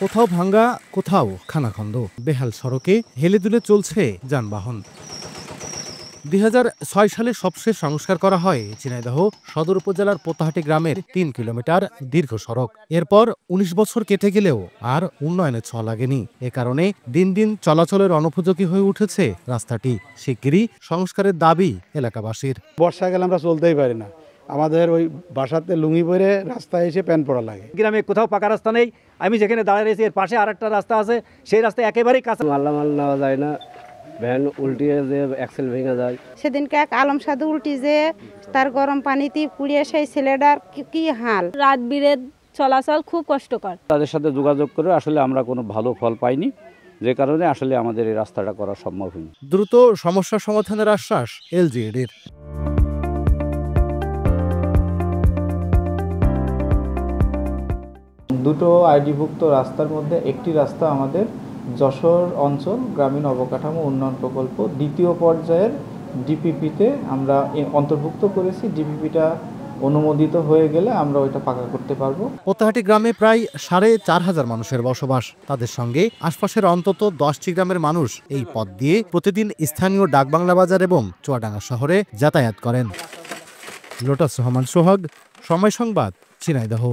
কোথাও ভাঙ্গা, কোথাও খানাখন্দ, বেহাল সড়কে হেলে দুলে চলছে যানবাহন। ২০০৬ সালে সবশেষ সংস্কার করা হয় ঝিনাইদহ সদর উপজেলার পোতাহাটি গ্রামের ৩ কিলোমিটার দীর্ঘ সড়ক। এরপর ১৯ বছর কেটে গেলেও আর উন্নয়নের ছোঁয়া লাগেনি। এ কারণে দিন দিন চলাচলের অনুপযোগী হয়ে উঠেছে রাস্তাটি। শিগগিরই সংস্কারের দাবি এলাকাবাসীর। বর্ষাকালে আমরা চলতেই পারি না, আমাদের ওই বাসাতে লুঙ্গি পরে রাস্তায় এসে প্যান্ট পরা লাগে। গ্রামে কোথাও পাকা রাস্তা নেই, আমি যেখানে দাঁড়িয়ে রয়েছি এর পাশে আরেকটা রাস্তা আছে, সেই রাস্তা একেবারেই কাছে। মালামাল নেওয়া যায় না, ভ্যান উল্টিয়ে যে অ্যাক্সেল ভেঙে যায়। সেদিনকে এক আলম সাধু উল্টি যে তার গরম পানিতে পুড়িয়ে সেই ছেলেটার কি হাল। রাত বিরেত চলাচল খুব কষ্টকর। তাদের সাথে যোগাযোগ করে আসলে আমরা কোনো ভালো ফল পাইনি, যে কারণে আসলে আমাদের এই রাস্তাটা করা সম্ভব হয়নি। দ্রুত সমস্যা সমাধানের আশ্বাস এলজিইডির। দুটো আইডিভুক্ত রাস্তার মধ্যে একটি রাস্তা আমাদের যশোর অঞ্চল গ্রামীণ অবকাঠামো উন্নয়ন প্রকল্প দ্বিতীয় পর্যায়ের ডিপিপিতে আমরা অন্তর্ভুক্ত করেছি। ডিপিপিটা অনুমোদিত হয়ে গেলে আমরা ওইটা পাকা করতে পারবো। পোতাহাটি গ্রামে প্রায় ৪,৫০০ মানুষের বসবাস। তাদের সঙ্গে আশপাশের অন্তত ১০টি গ্রামের মানুষ এই পথ দিয়ে প্রতিদিন স্থানীয় ডাকবাংলা বাজার এবং চুয়াডাঙ্গা শহরে যাতায়াত করেন। লোটাস রহমান সোহাগ, সময় সংবাদ, ঝিনাইদহ।